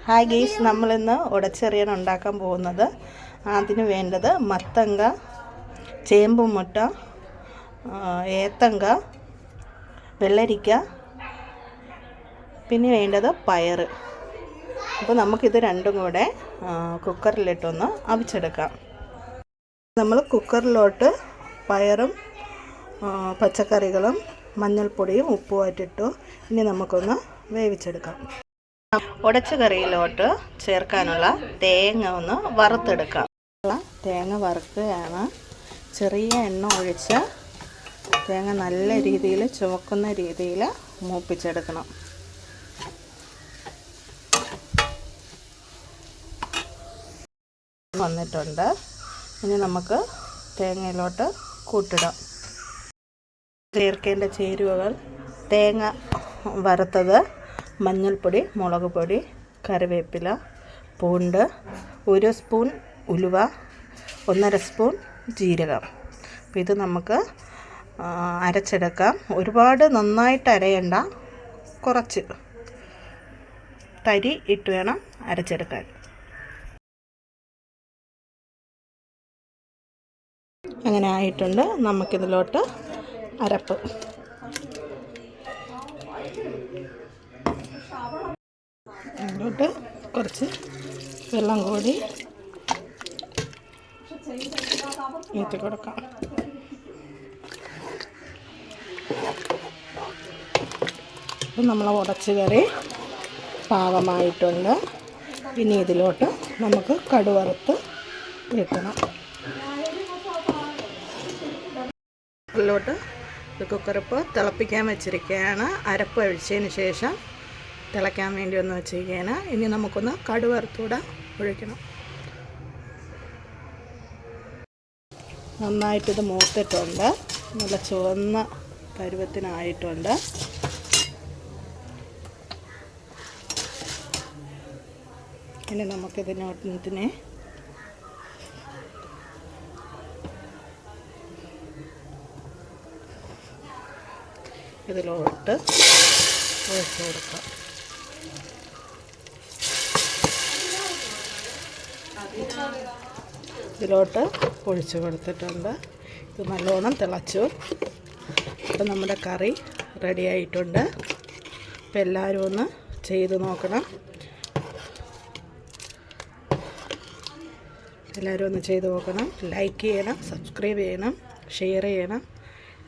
Hi ഗീസ്, നമ്മളിന്ന് ഉടച്ചെറിയാൻ ഉണ്ടാക്കാൻ പോകുന്നത്. അതിന് വേണ്ടത് മത്തങ്ങ, ചേമ്പുമുട്ട, ഏത്തങ്ക, വെള്ളരിക്ക, പിന്നെ വേണ്ടത് പയർ. അപ്പോൾ നമുക്കിത് രണ്ടും കൂടെ കുക്കറിലിട്ടൊന്ന് അവിച്ചെടുക്കാം. നമ്മൾ കുക്കറിലോട്ട് പയറും പച്ചക്കറികളും മഞ്ഞൾപ്പൊടിയും ഉപ്പുമായിട്ടിട്ടു. ഇനി നമുക്കൊന്ന് വേവിച്ചെടുക്കാം. ഉടച്ച കറിയിലോട്ട് ചേർക്കാനുള്ള തേങ്ങ ഒന്ന് വറുത്തെടുക്കാം. തേങ്ങ വറുക്കുകയാണ്. ചെറിയ എണ്ണ ഒഴിച്ച് തേങ്ങ നല്ല രീതിയിൽ ചുവക്കുന്ന രീതിയിൽ മൂപ്പിച്ചെടുക്കണം. വന്നിട്ടുണ്ട്. ഇനി നമുക്ക് തേങ്ങയിലോട്ട് കൂട്ടിടാം. ചേർക്കേണ്ട ചേരുവകൾ: തേങ്ങ വറുത്തത്, മഞ്ഞൾപ്പൊടി, മുളക് പൊടി, കറിവേപ്പില, പൂണ്ട്, 1 സ്പൂൺ ഉലുവ, 1.5 സ്പൂൺ ജീരകം. അപ്പോൾ ഇത് നമുക്ക് അരച്ചെടുക്കാം. ഒരുപാട് നന്നായിട്ട് അരയണ്ട, കുറച്ച് തരി ഇട്ട് വേണം അരച്ചെടുക്കാൻ. അങ്ങനെ ആയിട്ടുണ്ട്. നമുക്കിതിലോട്ട് അരപ്പ് ഇതിലോട്ട് കുറച്ച് വെള്ളം കൂടി ഊറ്റി കൊടുക്കാം. അപ്പം നമ്മൾ ഉടച്ച് കറി പാകമായിട്ടുണ്ട്. ഇനി ഇതിലോട്ട് നമുക്ക് കടുവറുത്ത് ഇടണം. ഇതിലോട്ട് കുക്കറിപ്പോൾ തിളപ്പിക്കാൻ വെച്ചിരിക്കുകയാണ്. അരപ്പ് ഒഴിച്ചതിന് ശേഷം തിളയ്ക്കാൻ വേണ്ടി ഒന്ന് വെച്ചിരിക്കുകയാണ്. ഇനി നമുക്കൊന്ന് കടുവറുത്തൂടെ ഒഴിക്കണം. നന്നായിട്ടിത് മൂത്തിട്ടുണ്ട്. നല്ല ചുവന്ന പരുവത്തിനായിട്ടുണ്ട്. ഇനി നമുക്കിതിനോട്ടിനെ ഇതിലോട്ട് ഒഴിച്ച് കൊടുക്കാം. ഇതിലോട്ട് ഒഴിച്ച് കൊടുത്തിട്ടുണ്ട്. ഇത് നല്ലോണം തിളച്ചു. അപ്പം നമ്മുടെ കറി റെഡി ആയിട്ടുണ്ട്. അപ്പം എല്ലാവരും ഒന്ന് ചെയ്ത് നോക്കണം. ലൈക്ക് ചെയ്യണം, സബ്സ്ക്രൈബ് ചെയ്യണം, ഷെയർ ചെയ്യണം.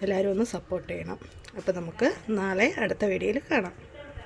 എല്ലാവരും ഒന്ന് സപ്പോർട്ട് ചെയ്യണം. അപ്പോൾ നമുക്ക് നാളെ അടുത്ത വീഡിയോയിൽ കാണാം.